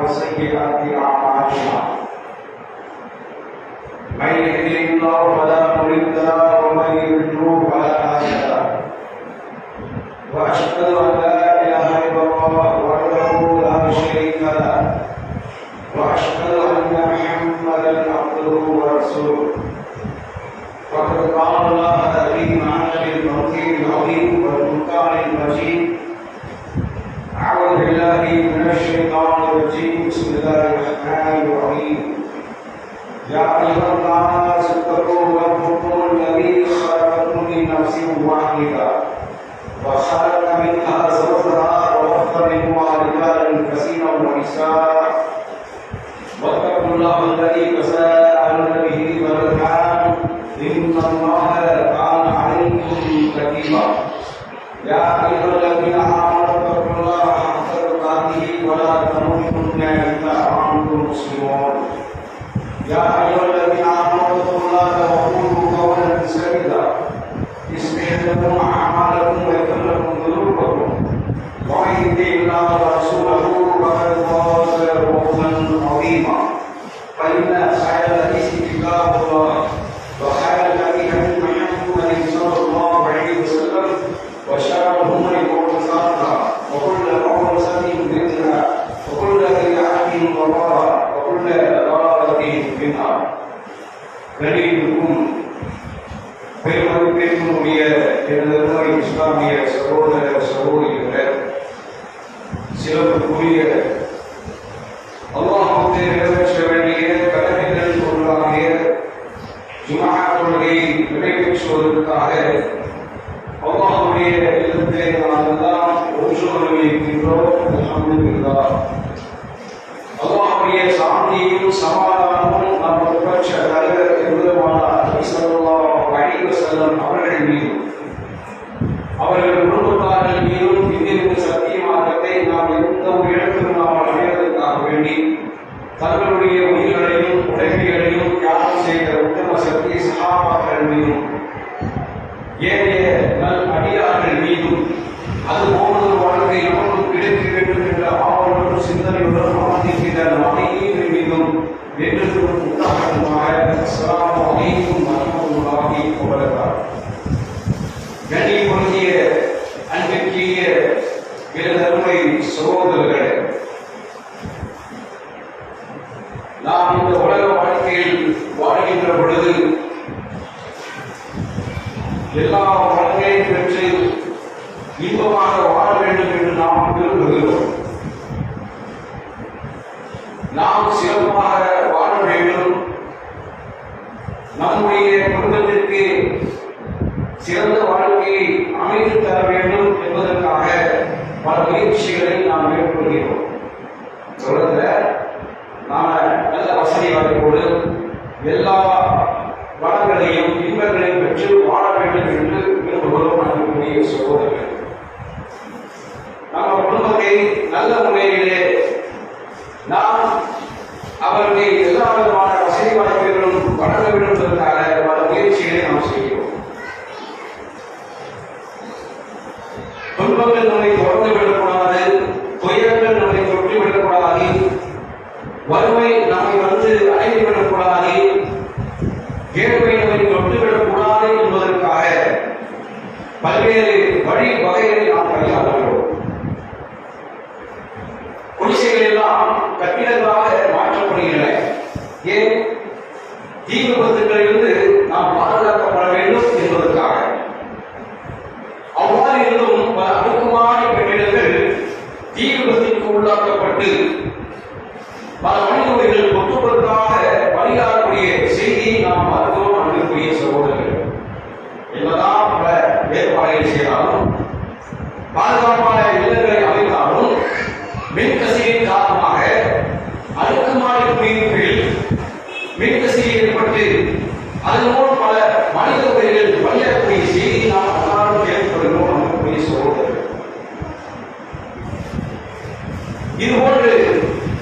وسيئات أعمالنا من يهده الله فلا مضل له ومن يضلل فلا هادي له وأشهد أن لا إله إلا الله وحده لا شريك له وأشهد أن محمدا عبده ورسوله فقد قال الله في معاشر الموتين العظيم والفرقان المجيد أعوذ بالله من الشيطان الرجيم بسم الله الرحمن الرحيم يا أيها الناس اتقوا ربكم الذي خلقكم من نفس واحدة وخلق منها زوجها وبث منهما رجالا كثيرا ونساء واتقوا الله الذي تساءلون به والأرحام إن الله كان عليكم رقيبا يا أيها الذين آمنوا اتقوا الله حق تقاته ولا تموتن إلا وأنتم مسلمون يا أيها الذين آمنوا اتقوا الله وقولوا قولا سديدا يصلح لكم أعمالكم ويغفر لكم ذنوبكم ومن يطع الله ورسوله فقد فاز فوزا عظيما فإن خير الحديث كتاب الله وخير الهدي هدي محمد صلى الله عليه وسلم وشر الأمور محدثاتها وكل محدثة بدعة وكل بدعة ضلالة وكل ضلالة في النار. கணிக்கும் பெருமதிப்பிற்குரிய எனது இஸ்லாமிய சகோதர சகோதரிகளே, சிறப்புக்குரிய அல்லாஹ்வுக்கு நிறைவேற்ற வேண்டிய கடமைகள் ஒன்றாகிய ஜும்ஆ தொழுகையை நிறைவேற்றுவதற்காக அல்லாஹ்வுடைய இல்லத்தை நாம் எல்லாம் ஒன்று வருகின்றோம். அல்ஹம்துலில்லாஹ். அல்லாஹ்வுடைய சாந்தியும் சமாதானமும் நாம் பெற்ற தலைவர் எம்பெருமானார் ஸல்லல்லாஹு அலைஹி வஸல்லம் அவர்கள் மீதும் அவர்கள் குடும்பத்தார்கள் மீதும் இந்த சத்திய மார்க்கத்தை நாம் எந்த ஒரு இடத்திலும் நாம் அடைவதற்காக வேண்டி தங்களுடைய உயிர்களையும் உடைமைகளையும் தியாகம் செய்த உத்தம சத்திய சஹாபாக்கள் மீதும் ஏனைய நல் அடியார்கள் மீதும் அது போன்ற வாழ்க்கை நமக்கு கிடைக்க வேண்டும் என்ற ஆவலுடன் சிந்தனையுடன் ஆதிக்கின்ற அனைவரின் மீதும் என்று உண்டாகமாக அஸ்ஸலாமு அலைக்கும் வரஹ்மத்துல்லாஹி வபரகாத்துஹு. கண்ணியமிக்க அன்பிற்குரிய எனதருமை சகோதரர்களே, நாம் இந்த உலக வாழ்க்கையில் வாழ்கின்ற பொழுது எல்லா வாழ்க்கையும் பெற்று இன்பமாக வாழ வேண்டும் என்று நாம் விரும்புகிறோம். நாம் சிறப்பாக வாழ வேண்டும், நம்முடைய குடும்பத்திற்கு சிறந்த வாழ்க்கையை அமைத்து தர வேண்டும் என்பதற்காக பல முயற்சிகளை நாம் மேற்கொள்கிறோம். சொல்றதுல நாம நல்ல வசதி வாய்ப்போடு எல்லா வளங்களையும் இன்பங்களையும் பெற்று வாழ வேண்டும் என்று விரும்புகிறோம். அன்புக்குரிய சகோதரர்கள், நம்ம குடும்பத்தை நல்ல முறையிலே நாம் அவருடைய எல்லா விதமான வசதி வாய்ப்புகளும் வழங்க வேண்டும் என்பதற்காக பல முயற்சிகளை நாம் செய்கிறோம். துன்பங்கள் நம்மை தொடர்ந்து விடக்கூடாது, துயரங்கள் நம்மை தொற்றி விடக்கூடாது, வறுமை நம்மை வந்து அடைந்து விடக்கூடாது, ஏழ்மை நம்மை தொட்டுவிடக்கூடாது என்பதற்காக பல்வேறு வழி வகைகளை நாம் கையாளுகிறோம். குடிசைகள் எல்லாம் கட்டிடங்களாக மாற்றப்படுகின்றன. ஏன்? தீ விபத்துக்களிலிருந்து நாம் பாதுகாக்கப்பட வேண்டும் என்பதற்காக. அவ்வாறு இருந்தும் பல அடுக்குமாடி கட்டிடங்கள் தீ விபத்திற்கு உள்ளாக்கப்பட்டு பல மனிதர்கள் ஒட்டுமொத்தமாக பலியாகக்கூடிய செய்தியை நாம் பார்க்கிறோம். அன்புக்குரிய சகோதரர்கள், என்னதான் பல வேறுபாடுகளை செய்தாலும் பாதுகாப்பான இல்லங்களை அமைத்தாலும் மின்கசிவின் காரணமாக அடுக்குமாடி குடியிருப்புகளில் மின்கசிவு ஏற்பட்டு அதனோடு பல மனித உயிர்கள் பலியாகக்கூடிய செய்தியை நாம் அன்றாடம் கேட்கப்படுகிறோம். அன்புக்குரிய சகோதரர்கள், இதுபோன்று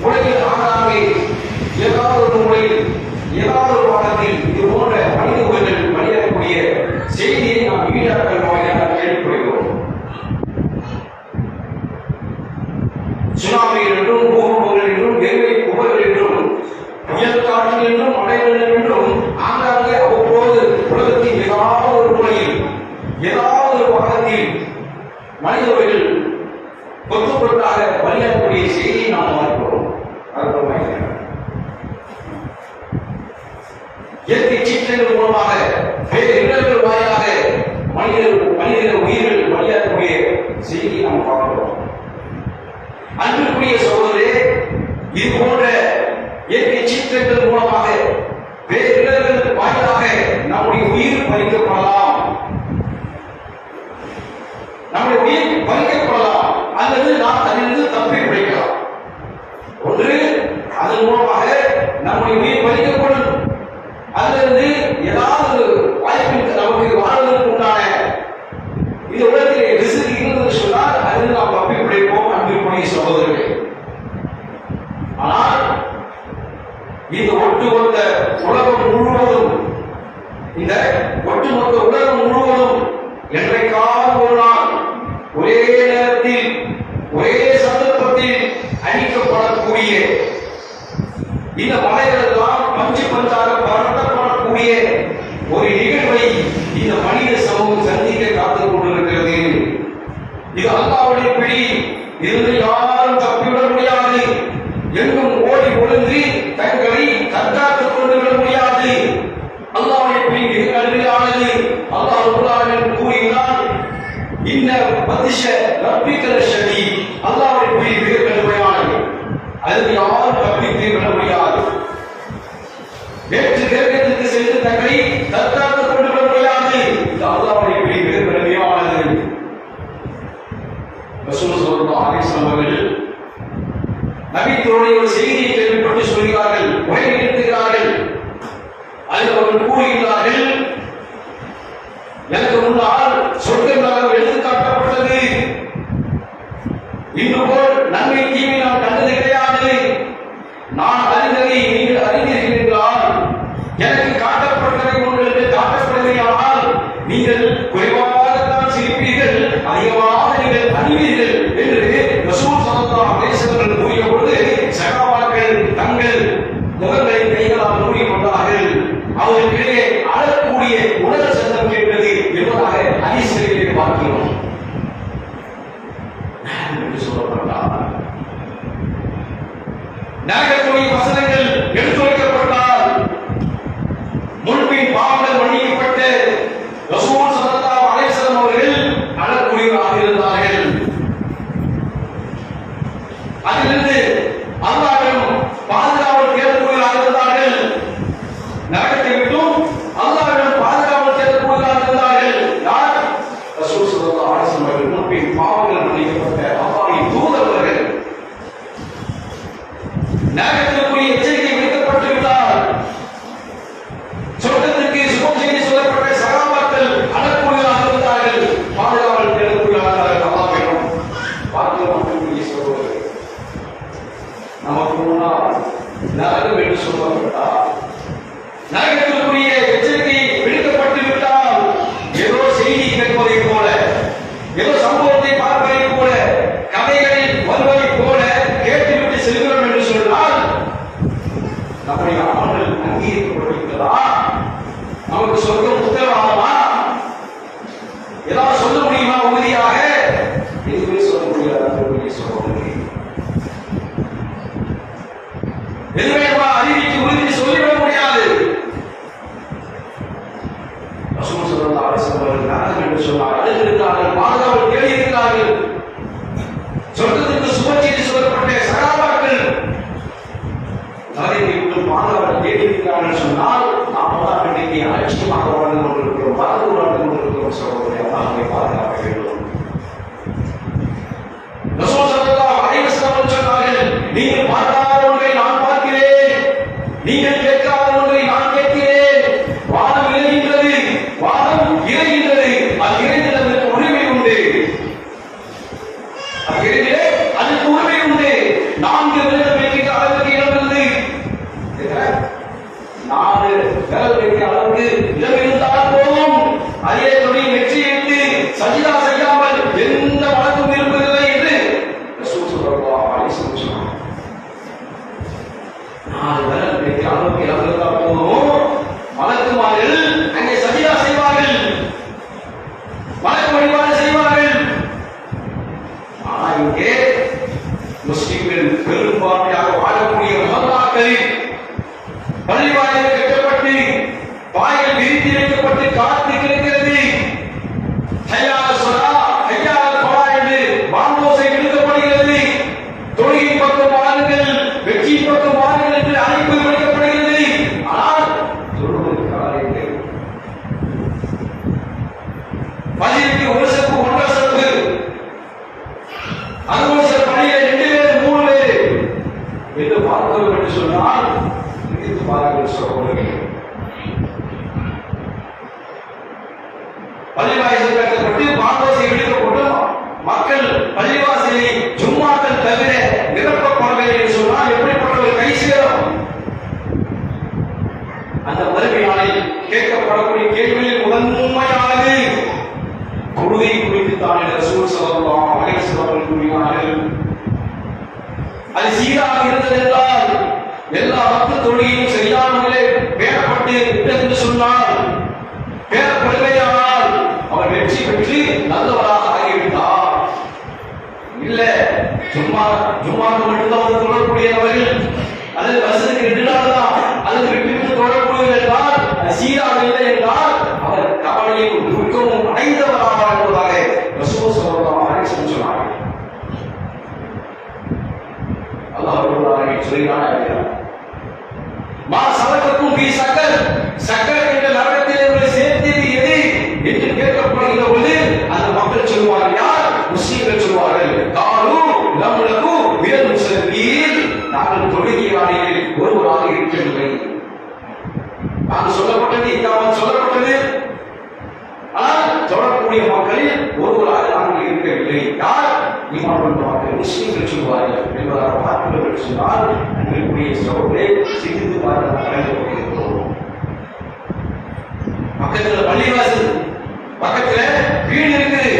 உலகில் ஆங்காங்கே ஏதாவது ஒரு முறையில் ஏதாவது ஒரு வாரத்தில் இது போன்ற மனித உயிர்கள் பலியாகக்கூடிய செய்தியை நாம் ஈடாக்கள் வாயிலாக கேள்விப்படுகிறோம். ஏதாவது ஒரு பாகத்தில் மனிதர்கள் கொத்து கொத்தாக பலியாகக்கூடிய செய்தியை நாம் பார்க்கிறோம். இயற்கை சீற்றங்கள் மூலமாக வேறு இடர்கள் வாயிலாக மனித உயிர்கள் பலியாகக்கூடிய செய்தியை நாம் பார்க்கிறோம். அன்பிற்குரிய சகோதரே, இது போன்ற இயற்கை சீற்றங்கள் மூலமாக வேறு இடர்கள் வாயிலாக நம்முடைய உயிர் பறிக்கப்படலாம், நம்முடைய உயிர் பறிக்கப்படலாம், அல்லது நாம் அதிலிருந்து தப்பி பிழைக்கலாம். ஒன்று, அதன் மூலமாக நம்முடைய உயிர் பறிக்கப்படும், அல்லது ஏதாவது வாய்ப்பு நமக்கு வாழ்வதற்கு உண்டான இந்த உலகத்திலே ரிஸ்க் இருந்தது சொன்னால் அதில் நாம் தப்பி பிழைப்போம். அன்பிற்குரிய சகோதரர்களே, ஆனால் இந்த ஒட்டுமொத்த உலகம் முழுவதும், இந்த ஒட்டுமொத்த உலகம் முழுவதும் என்றைக்காவது ஒரு நாள் ஒரே நேரத்தில் ஒரே சந்தர்ப்பத்தில் அழிக்கப்படக்கூடிய இந்த மலைகளெல்லாம் பஞ்சு பஞ்சாக பரட்டப்படக்கூடிய ஒரு நிகழ்வை இந்த மனித சமூகம் சந்திக்க காத்துக் கொண்டிருக்கிறது. இது அல்லாஹ்வுடைய பிடி, இதில் யாரும் தப்பிவிட முடியாது. எங்கும் ஓடி ஒளிந்து தங்களை தற்காத்துக் கொண்டு விட முடியாது. அல்லாஹ்வுடைய பிடி மிக கடுமையானது. அல்லாஹ் ரப்பல் ஆலமீன் கூறுகிறான், இன்ன பத்ஷ ரப்பிக ஷதீத். அல்லாஹ்வுடைய பிடி மிக கடுமையானது, அதில் யாரும் தப்பித்து விட முடியாது. வேற்று கிரகத்திற்கு சென்று தங்களை தற்காத்துக் கொண்டு விட முடியாது. இது அல்லாஹ்வுடைய பிடி மிக கடுமையானது. ரசூல் ஸல்லல்லாஹு அலைஹி வஸல்லம் அவர்கள் நபித்தோடைய ஒரு செய்தியை கேள்விப்பட்டு சொல்கிறார்கள், உரை நிறுத்துகிறார்கள். அதில் அவர்கள் கூறுகிறார்கள், எனக்கு முன்னால் சொர்க்கம் எடுத்து காட்டப்பட்டது, இன்று போல் நன்மை தீமை நான் கண்டது கிடையாது. நான் அறிந்ததை நீங்கள் அறிந்தீர்களால் எனக்கு காட்டப்பட்டதை உங்களுக்கு காட்டப்படுவதால் நீங்கள் குறைவாகத்தான் சிரிப்பீர்கள், அதிகமாக நீங்கள் அறிவீர்கள் என்று ரசூல் ஸல்லல்லாஹு அலைஹி வஸல்லம் கூறிய பொழுது சஹாபாக்கள் தங்கள் முகங்களை கைகளால் மூடிக்கொண்டார்கள். அவர்களிடையே அழக்கூடிய உணர் சத்தம் கேட்டது என்பதாக ஹதீஸ்களிலே பார்க்கிறோம். நரகத்துடைய வசனங்கள் எடுத்துரைக்கப்பட்டால் முன்பின் பாவங்கள் மன்னிக்கப்பட்டு ரசூல் ஸல்லல்லாஹு அலைஹி வஸல்லம் அவர்கள் அழக்கூடியவராக இருந்தார்கள். அதிலிருந்து அல்லாஹ்விடம் பாதுகாவல் தேடக்கூடியவராக இருந்தார்கள். நரகத்தை விட்டும் அல்லாஹ்விடம் பாதுகாவல் தேடக்கூடியவராக இருந்தார்கள். யார்? ரசூல் ஸல்லல்லாஹு அலைஹி வஸல்லம் அவர்கள் முன்பின் பாவங்கள் மன்னிக்கப்பட்ட அல்லாஹ்வின் தூதர்கள். நரகத்திற்குரிய எச்சரிக்கை விடுக்கப்பட்டு விட்டால் சொர்க்கத்திற்கு சுபம் செய்தி சொல்லப்பட்ட சகாபாக்கள் அழக்கூடியவராக இருந்தார்கள், பாதுகாவல் தேடக்கூடியவராக அல்லாஹ்விடம். பார்க்கிறோம் சகோதரர்களே, நமக்கு முன்னால் நரகம் என்று சொல்லப்பட்டால், நரகத்திற்குரிய எச்சரிக்கை விடுக்கப்பட்டு விட்டால், ஏதோ செய்தி கேட்பதை போல, ஏதோ சம்பவத்தை பார்ப்பதை போல, கதைகளில் வருவதை போல கேட்டுவிட்டு செல்கிறோம் என்று சொன்னால் நம்முடைய அமல்கள் அங்கீகரிக்கப்பட்டிருக்கிறதா? நமக்கு சொர்க்கம் உத்தரவாதமா? ஏதாவது சொல்ல முடியுமா உறுதியாக? எதுவுமே சொல்ல முடியாது. சகோதரர்களே, எதுவுமே அறிவிக்கு உறுதி சொல்லிவிட முடியாது. ரசூல் ஸல்லல்லாஹு அலைஹி வஸல்லம் அவர்கள் நரகம் என்று சொன்னார், அழுதிருக்கிறார்கள், பாதுகாவல் தேடி இருக்கிறார்கள். சொர்க்கத்திற்கு சுபச்செய்தி சொல்லப்பட்ட சகாபாக்கள் நரகத்தை விட்டு பாதுகாவல் தேடி இருக்கிறார்கள் சொன்னால் நாம் தான் இன்னைக்கு அலட்சியமாக வாழ்ந்து கொண்டிருக்கிறோம், வாழ்ந்து கொண்டிருக்கிறோம். சகோதரர்களே, அல்லாஹ்வை பாதுகாக்க வேண்டும். ரசூல் ஸல்லல்லாஹு அலைஹி வஸல்லம் சொன்னார்கள், நீங்கள் பார்க்காத ஒன்றை நான் பார்க்கிறேன், நீங்கள் கேட்காத ஒன்றை நான் கேட்கிறேன். வானம் இறைகின்றது, வானம் இறைகின்றது, அது இறைந்ததற்கு உரிமை உண்டு, அது இறைந்தே அதுக்கு உரிமை உண்டு. 4 விரல் வைக்கின்ற அளவுக்கு இடம் இருந்து, 4 விரல் வைக்கிற அளவுக்கு இடம் இருந்தால் போதும், அதே துணி வெற்றியிட்டு சஜிதா செய்யாமல் எந்த வழக்கும் இருப்பதில்லை என்று ரசூல் ஸல்லல்லாஹு அலைஹி வஸல்லம் சொன்னார். 4 விரல் வைக்கிற அளவுக்கு இடம் இருந்தால் போதும், மலக்குமார்கள் அங்கே சஜிதா செய்வார்கள். பெரும்பான்மையாக வாழக்கூடிய மஹல்லாக்களில் பள்ளிவாயில் கட்டப்பட்டு பாயில் விரித்து வைக்கப்பட்டு காத்து கிடக்கிறது. ஹய்யா அலல் ஸலாஹ், ஹய்யா அலல் ஃபலாஹ் என்று வாங்கோசை விடுக்கப்படுகிறது. தொழுகை பக்கம் வாருங்கள், வெற்றி பக்கம் வாருங்கள் என்று அழைப்பு விடுக்கப்படுகிறது. ஆனால் தொழுவதற்காக மஸ்ஜிதுக்கு ஒரு சப்பு, ஒன்றரை சப்பு, அதுவும் சில பள்ளியில் 2 பேர் 3 பேர் என்று பார்க்கிறோம் என்று சொன்னால் இது பாருங்கள் சகோதரர்களே. பள்ளிவாசல் கட்டப்பட்டு பாங்கோசை விடுக்கப்பட்டு மக்கள் பள்ளிவாசலை ஜும்மாக்கள் தவிர நிரப்பப்படவில்லை என்று சொன்னால் எப்படிப்பட்ட கை சேரும்? அந்த மறுமை நாளில் கேட்கப்படக்கூடிய கேள்வியில் முதன்மையானது தொழுகை குறித்து தான் ரசூல் ஸல்லல்லாஹு அலைஹி வஸல்லம் கூறினார்கள். அது சீராக இருந்ததென்றால் எல்லா மக்கள் தொழுகையும் சரியான முறையில் பேணப்பட்டு விட்டது என்று சொன்னால், பேணப்படுகையானால் அவர் வெற்றி பெற்று நல்லவராக ஆகிவிட்டார். இல்ல ஜும்மாக்கு மட்டும்தான் தொழக்கூடியவர்கள் அல்லது வருஷத்துக்கு 2 நாள் தான் அல்லது விட்டு தொழக்கூடியவர் என்றால் சீராக இல்லை என்றால் அவர் கவலையும் துக்கமும் அடைந்தவராக என்பதாக ரசூல் ஸல்லல்லாஹு அலைஹி வஸல்லம் சொன்னார்கள். அல்லாஹ் அவர்கள் சொல்கிறார், மா சலகக்கும் ஃபீ ஸக்கர், ஸக்கர் என்ற நரகத்திலே உங்களை சேர்த்தது எது என்று கேட்கப்படுகிற பொழுது அந்த மக்கள் சொல்வார்கள், யார்? முஸ்லிம்கள் சொல்வார்கள், காலு லம் லகு மினல் முஸல்லீன், நாங்கள் தொழுகையாளிகளில் ஒருவராக இருக்கவில்லை. நாங்கள் சொல்லப்பட்டது இக்காமத் சொல்லப்பட்டது, ஆனால் தொழக்கூடிய மக்களில் ஒருவராக நாங்கள் இருக்கவில்லை. யார்? ஈமான் கொண்ட மக்கள், முஸ்லிம்கள் சொல்வார்கள் என்பதாக பார்க்கிறவர்கள் சொன்னால் அன்றைய சோழரை சிந்தித்து பார்த்து கடந்து கொண்டிருக்கிறோம். பக்கத்தில் பள்ளிவாசல், பக்கத்தில் வீடு இருக்குது,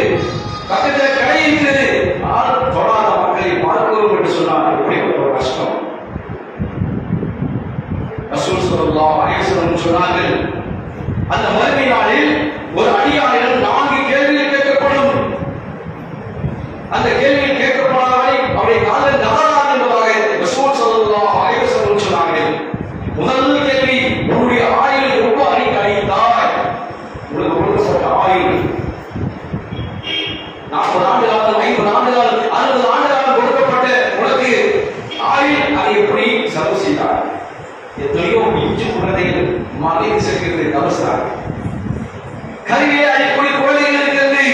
பக்கத்தில் கடை இருக்குது, ஆனால் தொழாத மக்களை பார்க்கிறோம் என்று சொன்னால் எப்படிப்பட்ட ஒரு கஷ்டம். ரசூல் ஸல்லல்லாஹு அலைஹி வஸல்லம் சொன்னார்கள், அந்த மறுமை நாளில் ஒரு அடியாரிடம் 4 கேள்விகள் கேட்கப்படும். அந்த கேள்வியில் கேட்கப்படாதவரை அவருடைய காதல் நகராது என்பதாக ரசூல் ஸல்லல்லாஹு அலைஹி வஸல்லம் சொன்னார்கள். முதல் கேள்வி, உன்னுடைய ஆயுள் எவ்வளவு நீ கழித்தாய்? உனக்கு கொடுக்கப்பட்ட ஆயுள் 40 ஆண்டுகள், 50 ஆண்டுகள், 60 ஆண்டுகள் கொடுக்கப்பட்ட உனக்கு ஆயுள், அதை எப்படி செலவு செய்தார்? எத்தனையோ இஞ்சு குழந்தைகள் மலைக்கு செல்கிறது, தவறுகிறார். கருவியை அடிப்படை குழந்தைகள் இருக்கிறது,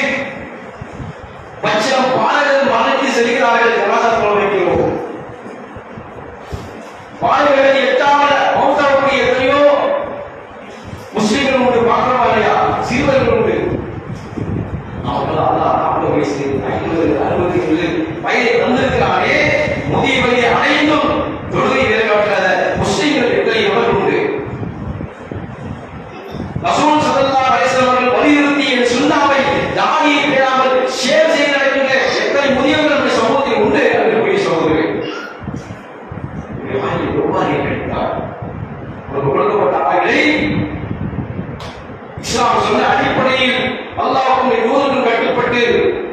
பச்சம் பாலகர்கள் மலைக்கு செல்கிறார்கள், கலாச்சாரம் வைக்கிறோம். பாலகர்கள் எட்டாமல் மௌத்தாவுடைய எத்தனையோ முஸ்லிம்கள் உண்டு, பார்க்கிறோம் இல்லையா? சிறுவர்கள் உண்டு. அவர்கள் 40 வயசு, 50, 60 வயதை தந்திருக்கிறானே, முதிய வயதை அடைந்தும் தொழுகை நிறைவேற்றாத முஸ்லிம்கள் எத்தனை எவர் உண்டு? ரசூல் ஸல்லல்லாஹு அலைஹி வஸல்லம் வலியுறுத்திய சுன்னாவை தாடியை பேணாமல் ஷேவ் செய்து நடக்கின்ற எத்தனை முதியவர்கள் நம்முடைய சமூகத்தில் உண்டு? அன்புக்குரிய சகோதரர்களே, எவ்வாறு கிடைத்தார்? உனக்கு கொடுக்கப்பட்ட ஆயுளை இஸ்லாம் சொன்ன அடிப்படையில் அல்லாஹ்வுக்கும் தூதருக்கும் கட்டுப்பட்டு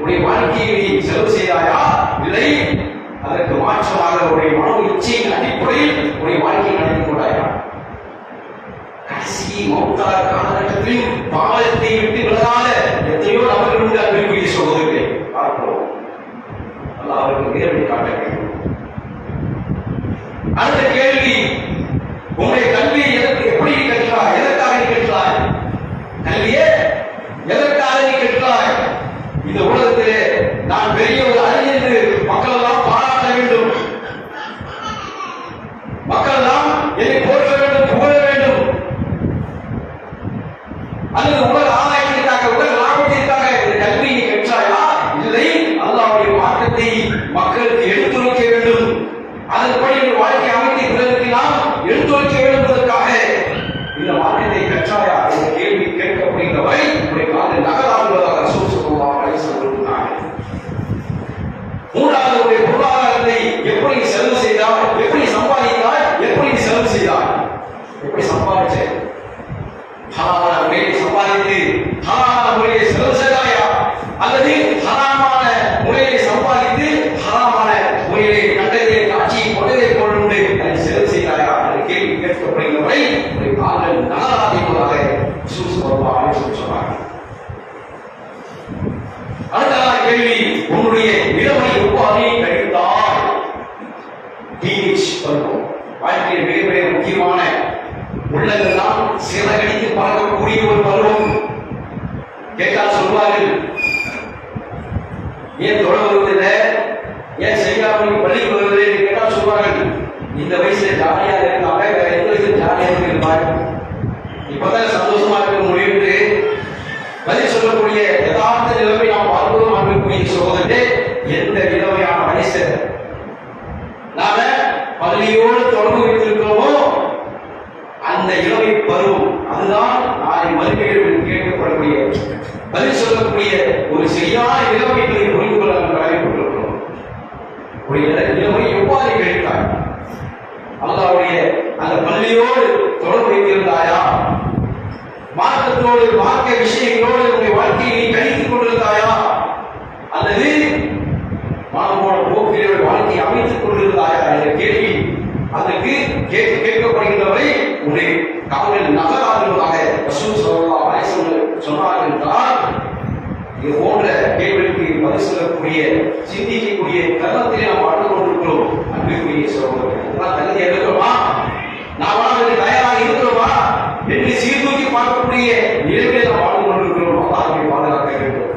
உடைய வாழ்க்கையை செலவு செய்தாயா? இல்லை, அதற்கு மாற்றமாக உடைய மனோ இச்சையின் அடிப்படையில் உடைய வாழ்க்கையை நடத்தி கொண்டாயா? கடைசி மௌத்தார காலகட்டத்தில் பாவத்தை விட்டு விலகாத எத்தனையோ நபர்கள் உண்டு. அன்புக்குரிய சகோதரர்களே, பார்க்கிறோம். அல்லாஹ் அவருக்கு நேர்வழி காட்ட வேண்டும். அடுத்த கேள்வி, உங்களுடைய கல்வியை எப்படி கற்றாய்? எதற்காக நீ கற்றாய்? கல்வியே எதற்காக நீ கற்றாய்? இந்த உலகத்திலே நான் பெரிய ஒரு அறிஞர் என்று மக்கள் எல்லாம் பாராட்ட வேண்டும், மக்கள் எல்லாம் என்னை போற்ற வேண்டும், புகழ வேண்டும், அல்லது உலக ஆதாயத்திற்காக, உலக லாபத்திற்காக இந்த கல்வியை கற்றாயா? இல்லை, அல்லாஹ்வுடைய மார்க்கத்தை மக்களுக்கு எடுத்துரைக்க வேண்டும், அதன்படி வாழ்க்கை அமைத்து பிறருக்கு நாம் எடுத்துரைக்க வேண்டும் என்பதற்காக இந்த மார்க்கத்தை கற்றாயா என்ற கேள்வி கேட்கப்படுகின்றவை உடைய காதில் நகராகுவதாக ரசூல் ஸல்லல்லாஹு அலைஹி வஸல்லம் சொன்னார்கள். மூன்றாவது, உடைய பொருளாதாரத்தை எப்படி செலவு செய்தால், எப்படி சம்பாதித்தால், எப்படி செலவு செய்தால், எப்படி சம்பாதிச்ச? ஹலாலான முறையை சம்பாதித்து ஹலாலான முறையை செலவு செய்தாயா? அல்லது ஹராமான முறையை சம்பாதித்து ஹராமான முறையை கண்டதை காட்சியை கொண்டு அடுத்த கேள்வி, உன்னுடைய இளமை எவ்வாறு கழித்தால்? டீனேஜ் பருவம் வாழ்க்கையில் மிக மிக முக்கியமான உள்ளங்கள்லாம் சிறகடித்து பறக்கக்கூடிய ஒரு பருவம். கேட்டால் சொல்வார்கள், ஏன் தொட வருவதில்லை, ஏன் செய்யாமல் பள்ளிக்கு வருவதில்லை என்று கேட்டால் சொல்வார்கள், இந்த வயசுல ஜாலியாக இருந்தாங்க, வேற எந்த வயசுல ஜாலியாக இருப்பாங்க, இப்பதான் சந்தோஷமா இருக்க முடியும் என்று பதில் சொல்லக்கூடிய யதார்த்த நிலைமை நாம் பார்ப்பதும் அனுப்பக்கூடிய சோதனை. எந்த நிலைமையான வயசு நாம பள்ளியோடு தொடர்பு வைத்திருக்கிறோமோ அந்த இளமை பருவம், அதுதான் நாளை மறுமையில் கேட்கப்படக்கூடிய பதில் சொல்லக்கூடிய ஒரு சரியான இளமைகளை புரிந்து கொள்ள நாம் கடமைப்பட்டிருக்கிறோம். ஒரு இளமை எவ்வாறு கழித்தாய்? அல்லாஹ்வுடைய அந்த பள்ளியோடு தொடர்பு வைத்திருந்தாயா? மார்க்கத்தோடு மார்க்க விஷயங்களோடு உங்களுடைய வாழ்க்கையை நீ கழித்துக் கொண்டிருந்தாயா? அல்லது மாணவனோட போக்கிலே வாழ்க்கையை அமைத்துக் கொண்டிருந்தாயா என்ற கேள்வி அதற்கு கேட்கப்படுகின்றவரை உன்னை காவலில் நகராதவர்களாக ரசூல் ஸல்லல்லாஹு அலைஹி வஸல்லம் சொன்னார்கள் என்றால், இது போன்ற கேள்விக்கு பதில் சொல்லக்கூடிய சிந்திக்கக்கூடிய தருணத்திலே நாம் வாழ்ந்து கொண்டிருக்கிறோம். அன்புக்குரிய சகோதரர்கள், தகுதி இருக்கிறோமா? நாம் வாழ்வதற்கு தயாராக இருக்கிறோமா என்று சீர்தூக்கி பார்க்கக்கூடிய நிலைமையை நாம் வாழ்ந்து கொண்டிருக்கிறோம். அல்லாஹ்வை பாதுகாக்க வேண்டும்.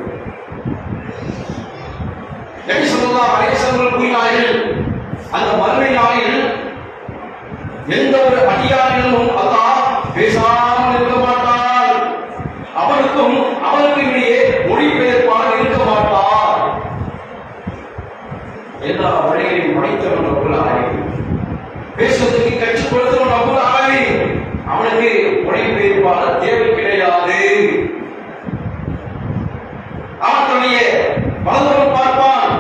நபி ஸல்லல்லாஹு அலைஹி வஸல்லம் கூறினார்கள், அந்த மறுமை நாளில் எந்த ஒரு அடியாரிலும் அல்லாஹ் பேசாமல் இருக்க மாட்டார், அவனுக்கும் இடையே மொழிபெயர்ப்பாளர் இருக்க மாட்டார். எல்லா வழிகளையும் படைத்தவன் ரப்புல் ஆலமீன், பேசுவதற்கு கற்றுக் கொடுத்தவன் ரப்புல் ஆலமீன், அவனுக்கு மொழிபெயர்ப்பாளர் தேவை கிடையாது. அவன் தன்னுடைய வலதுபுறம் பார்ப்பான்,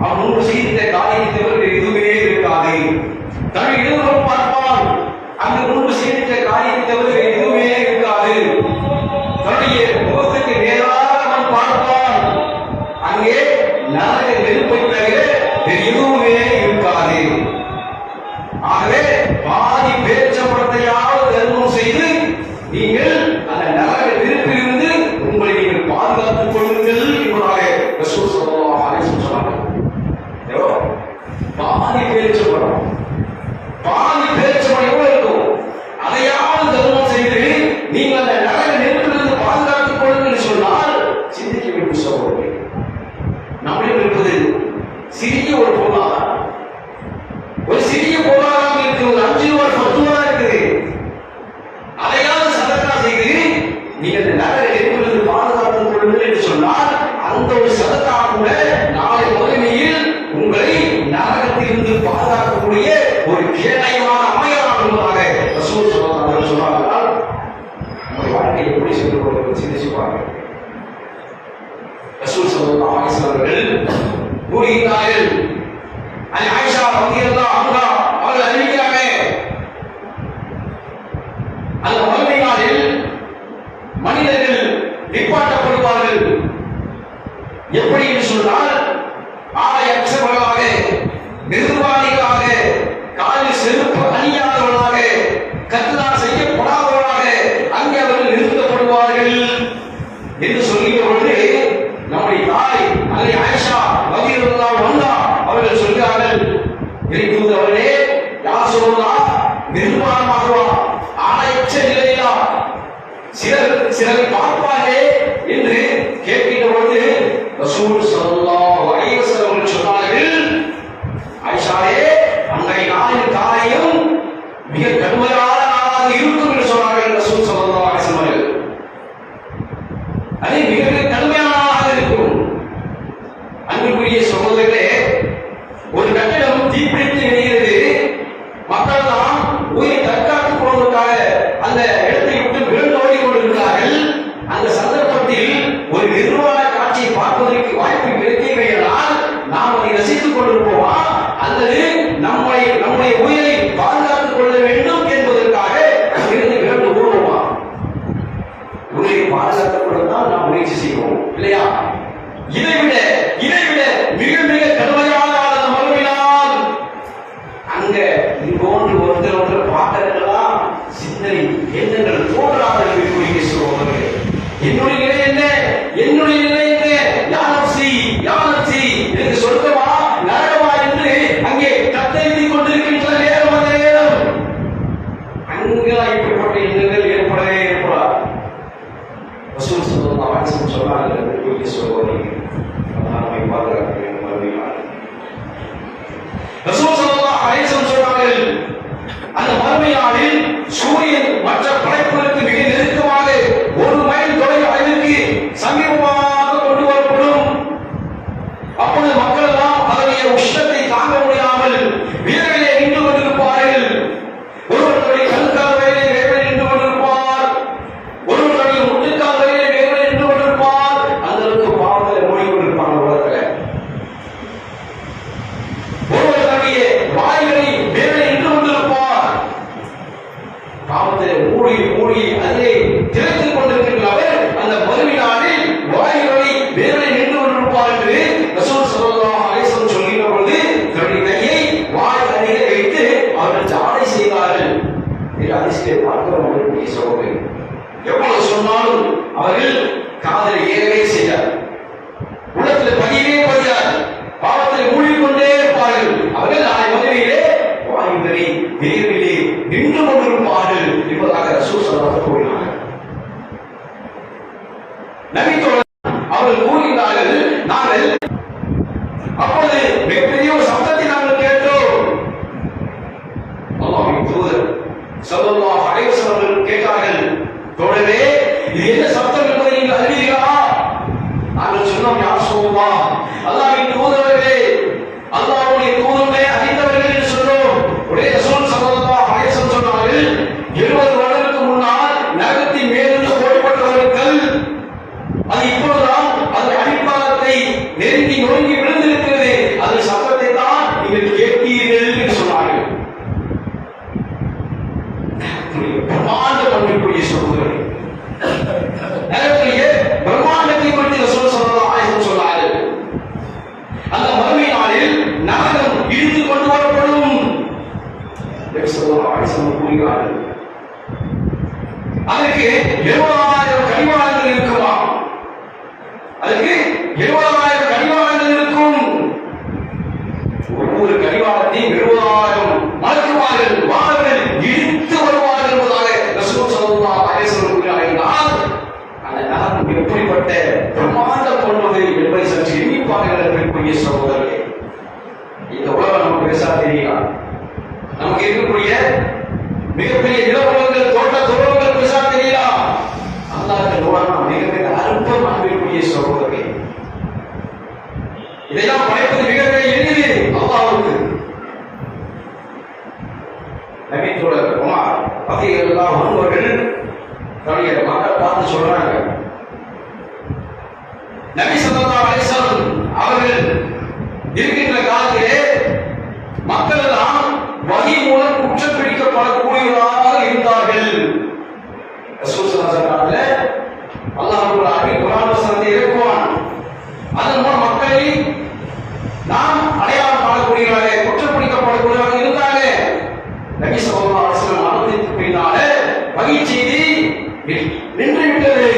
அவன் முன்பு செய்த காரியத்தை தவிர எதுவுமே இருக்காது. தன்னுடைய இடதுபுறம் பார்ப்பான், அங்கு முன்பு செய்த காரியத்தை தவிர எதுவுமே இருக்காது. தன்னுடைய முகத்துக்கு நேராக அவன் பார்ப்பான், அங்கே நரக நெருப்பை தவிர எதுவுமே இருக்காது. ஆகவே பாதி பேச்சப்படத்தையாவது தர்மம் செய்து நீங்கள் அந்த நரக நெருப்பிலிருந்து உங்களை நீங்கள் பாதுகாத்துக் கொள்ளுங்கள் என்பதாக ரசூல் ஸல்லல்லாஹு அலைஹி வஸல்லம் சொன்னார்கள். பாதி பேச்சப்படம் எவ்வளவு இருக்கும், அதையாவது தர்மம் செய்து நீங்கள் அந்த நரக நெருப்பிலிருந்து பாதுகாத்துக் கொள்ளுங்கள் சொன்னால் சிந்திக்க வேண்டும் சகோதரர்களே. நம்மிடம் இருப்பது சிறிய ஒரு பொருளாதாரம், ஒரு சிறிய பொருளாதாரம் இருக்கு, ஒரு 5 ரூபாய் 10 ரூபாய் இருக்குது. அதையாவது சதக்கா செய்து நீங்கள் நரக நெருப்பிலிருந்து பாதுகாத்துக் கொள்ளுங்கள் என்று சொன்னால் அந்த ஒரு சதக்கா கூட நாளை மறுமையில் உங்களை நரகத்திலிருந்து பாதுகாக்கக்கூடிய ஒரு கேடயமான அமையலாம் என்பதாக ரசூல் ஸல்லல்லாஹு அலைஹி வஸல்லம் சொன்னார்கள். நம்முடைய வாழ்க்கை எப்படி சென்று கொள்வது சிந்திச்சு பாருங்கள். ரசூல் ஸல்லல்லாஹு அலைஹி வஸல்லம் அவர்கள் கூறுகிறார்கள், ஆயிஷா ரலியல்லாஹு அன்ஹா அவர்கள் அறிவிக்கிறாங்க, அந்த மறுமை நாளில் மனிதர்கள் நிப்பாட்டப்படுவார்கள். எப்படி என்று சொன்னால், ஆடையற்றவர்களாக, நிர்வாணிகளாக, காலில் செருப்பு அணியாதவர்களாக, கத்தான் செய்யப்படாதவர்களாக அங்கே அவர்கள் நிறுத்தப்படுவார்கள் என்று சொல்கிற பொழுது நம்முடைய தாய் அன்னை ஆயிஷா ரலியல்லாஹு அன்ஹா அவர்கள் சொல்கிறார்கள், அவர்களே யார் சொல்லலாம், நிர்வாணமாகவா, ஆடையற்ற நிலையிலா, சிலரை பார்ப்பார்களே என்று கேட்கின்ற பொழுது ரசூல் ஸல்லல்லாஹு அலைஹி வஸல்லம் சொன்னார்கள், ஆயிஷாவே, அன்றைய நாளின் காலையும் மிக கடுமையான நாளாக இருக்கும் என்று சொன்னார்கள் ரசூல் ஸல்லல்லாஹு அலைஹி வஸல்லம். அது மிக கடுமையான நாளாக இருக்கும். அன்புக்குரிய சகோதரர்களே, ஒரு கட்டிடம் தீப்பிடித்து எரிகிறது, மக்கள் எல்லாம் உயிரை தற்காத்துக் கொள்வதற்காக அந்த இடத்தை விட்டு விழுந்து ஓடி கொண்டிருக்கிறார்கள். அந்த சந்தர்ப்பத்தில் ஒரு நிர்வாண காட்சியை பார்ப்பதற்கு வாய்ப்பு கிடைக்கவில்லையால் நாம் அதை ரசித்துக் கொண்டிருப்போமா, அல்லது நம்முடைய உயிரை பாதுகாத்துக் கொள்ள வேண்டும் என்பதற்காக இருந்து விழுந்து ஓடுவோமா? உயிரை பாதுகாத்துக் கொள்ளத்தான் நாம் முயற்சி செய்வோம், இல்லையா? இதைவிட மிக மிக கடுமையான அந்த மறுமையினால் அங்க இதுபோன்று ஒருத்தர் பார்க்கலாம் சிந்தனை எண்ணங்கள் தோன்றாத சகோதரர்களே. என்னுடைய நிலை என்ன, என்னுடைய நிலை என்ன, நாங்கள் அப்பொழுது மிகப்பெரிய ஒரு சப்தத்தை நாங்கள் கேட்டோம். அல்லாஹ்வின் தூதர் ஸல்லல்லாஹு அலைஹி வஸல்லம் கேட்டார்கள், தோழரே இது என்ன சப்தம் என்பதை நீங்கள் அறிவீர்களா? நாங்கள் சொன்னோம், யா ரசூலல்லாஹ், அல்லாஹ்வின் தூதரே, அல்லாஹ்வுடைய தூதரை அறிந்தவர்கள் என்று சொன்னோம். உடைய ரசூல் ஸல்லல்லாஹு அலைஹி வஸல்லம் சொன்னார்கள், 70 வருடங்களுக்கு முன்னால் நரகத்தின் மேலிருந்து போடப்பட்டவர்கள் அது இப்பொழுதுதான் அது அடிப்பாகத்தை நெருங்கி நொறுங்கி விழுந்திருக்கிறது, அது சத்தத்தை தான் நீங்கள் கேட்கிறீர்கள் என்று சொன்னார்கள். பிரமாண்ட பண்புக்குரிய சகோதரர்களே, நரகத்திலே பிரமாண்டத்தை பற்றி ரசூல் ஸல்லல்லாஹு அலைஹி வஸல்லம் சொன்னார்கள். அந்த மறுமை நாளில் நரகம் இழுத்து கொண்டு வரப்படும். நபி ஸல்லல்லாஹு அலைஹி வஸல்லம் கூறுகிறார்கள், அதற்கு 70,000 கடிவாளங்கள் இருக்குமா? அதுக்கு 70,000 கடிவாளங்கள் இருக்கும். ஒவ்வொரு கடிவாளத்தையும் 70,000 மலக்குமார்கள் வானவர்கள் இழுத்து வருவார்கள் என்பதாக ரசூல் ஸல்லல்லாஹு அலைஹி வஸல்லம் கூறினார்கள். அந்த நரகம் எப்படிப்பட்ட பிரமாண்ட கொண்டது என்பதை சற்று எண்ணி பாருங்கள் சகோதரர்களே. இந்த உலகம் நமக்கு பேசா தெரியலாம். நமக்கு இருக்கக்கூடிய மிகப்பெரிய நிலவுலகங்கள், தோட்ட துறவுகள் பேசா தெரியலாம். அல்லாஹ்வின் நோக்கம் மிகப்பெரிய அற்புதம் அன்பிற்குரிய சகோதரர்களே. இதெல்லாம் படைப்பது மிகப்பெரிய எளிது அல்லாஹ்வுக்கு. நபி தோழர் உமர் ரலியல்லாஹு அன்ஹு அவர்கள் தன்னுடைய மக்கள் பார்த்து சொல்றாங்க, நபி ஸல்லல்லாஹு அலைஹி வஸல்லம் அவர்கள் இருக்கின்ற காலத்திலே மக்கள் எல்லாம் வஹி மூலம் குற்றம் பிடிக்கப்படக்கூடியவர்களாக இருந்தார்கள். ரசூல் ஸல்லல்லாஹு அலைஹி வஸல்லம் அல்லாஹ் ரப்பல் ஆலமீன் குர்ஆன் வசனத்தை இறக்குவான். அதன் மூலம் மக்களை நாம் அடையாளம் காணக்கூடியவர்களாக குற்றம் பிடிக்கப்படக்கூடியவர்களாக இருந்தாங்க. நபி ஸல்லல்லாஹு அலைஹி வஸல்லம் அனுமதிக்கு பின்னாலே வஹி செய்தி நின்று விட்டது,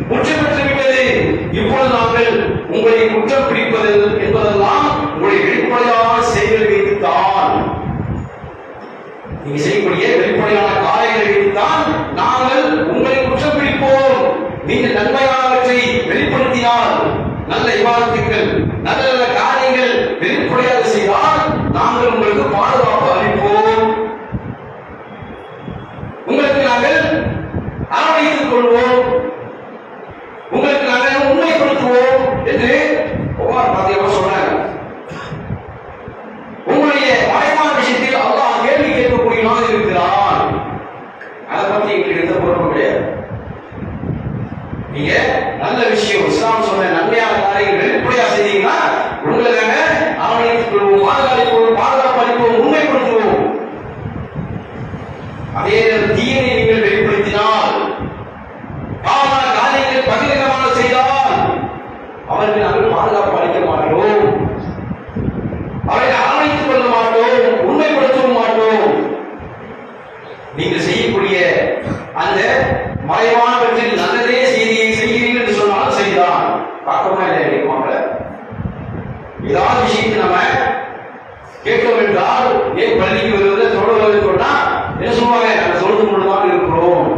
முற்று பெற்று விட்டது. இப்பொழுது நாங்கள் உங்களை குற்றம் பிடிப்பது என்பதெல்லாம் உங்களுடைய வெளிப்படையான செயல்களை வைத்துத்தான், நீங்க செய்யக்கூடிய வெளிப்படையான காரியங்களை வைத்துத்தான் நாங்கள் உங்களை குற்றம் பிடிப்போம். நீங்கள் நன்மையானவற்றை வெளிப்படுத்தினால், நல்ல இபாதத்துக்கள், நல்ல நல்ல காரியங்கள் வெளிப்படையாக செய்தால் நாங்கள் உங்களுக்கு பாதுகாப்பு அளிப்போம், உங்களுக்கு நாங்கள் அரவணைத்துக் கொள்வோம், உங்களுக்கு நாங்கள் உண்மைப்படுத்துவோம் என்று உமர் ரலியல்லாஹு சொன்னாங்க. உங்களுடைய மறைவான விஷயத்தில் அல்லாஹ் கேள்வி கேட்கக்கூடியவனாக இருக்கிறான். அதை பற்றி எங்களுக்கு எந்த பொருளும் கிடையாது. நீங்க நல்ல விஷயம், இஸ்லாம் சொன்ன நன்மையான காரியங்கள் வெளிப்படையா செய்தீங்கன்னா உங்களை நாங்கள் அரவணைத்துக் கொள்வோம், பாதுகாப்பு அளிப்போம், உண்மைப்படுத்துவோம். அதே தீயை நீங்கள் வெளிப்படுத்தினால், பாவமான காரியங்களை பகிரங்கமாக செய்தால் அவருக்கு நாங்கள் பாதுகாப்பு அளிக்க மாட்டோம், அவரை அரவணைத்துக் கொள்ள மாட்டோம், உண்மைப்படுத்தவும் மாட்டோம். நீங்கள் செய்யக்கூடிய அந்த மறைவானவற்றில் நல்லதே செய்கிறீர்கள் என்று சொன்னாலும் சரிதான். பார்க்கமா இல்லை மக்களை ஏதாவது விஷயத்தை நம்ம கேட்க என்றால், ஏன் பள்ளிக்கு வருவது தொழுவது சொன்னா என்ன சொல்லுவாங்க, நாங்க தொழுது கொண்டுதான் இருக்கிறோம்,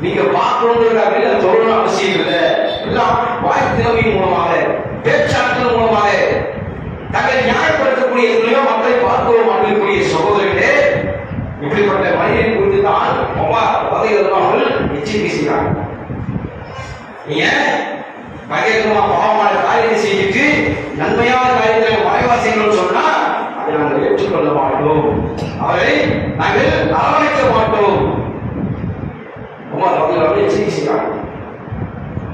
நீங்க பார்க்கணுங்கிறதுக்காக தொழணும் அவசியம் இல்லை. எல்லாம் வாய் திறமையின் மூலமாக, பேச்சாற்றல் மூலமாக தங்களை நியாயப்படுத்தக்கூடிய எத்தனையோ மக்களை பார்க்கவும் அனுப்பக்கூடிய சகோதரர்களே, இப்படிப்பட்ட மனிதனை குறித்து தான் அவர்கள் எச்சரிக்கை செய்கிறாங்க. நீங்க பகிரங்கமா பாவமான காரியத்தை செய்துட்டு நன்மையான காரியத்தை மறைவா செய்யணும்னு சொன்னா அதை நாங்கள் ஏற்றுக்கொள்ள மாட்டோம், அவரை நாங்கள் அரவணைக்க மாட்டோம். அவர்கள் எச்சரிக்கை செய்கிறாங்க.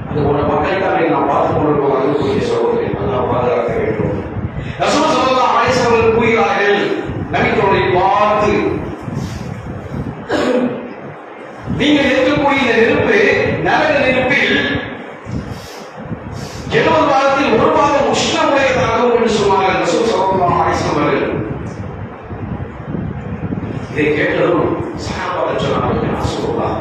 அது போன்ற மக்களை தான் நாம் பார்த்துக் கொண்டிருக்கோம். அன்புக்குரிய சகோதரி, அல்லாஹ் பாதுகாக்க வேண்டும். ரசூல் ஸல்லல்லாஹு அலைஹி வஸல்லம் கூறுகிறார்கள், நபித்தோரை பார்த்து, நீங்கள் இருக்கக்கூடிய இந்த நெருப்பு நரக நெருப்பில் 70 காலத்தில் ஒரு பாகம் உஷ்ணமுடையதாகும் என்று சொன்னார்கள் ரசூல் ஸல்லல்லாஹு அலைஹி வஸல்லம் அவர்கள். இதை கேட்டதும் சஹாபாக்கள் சொன்னார்கள், ரசூலுல்லாஹ்,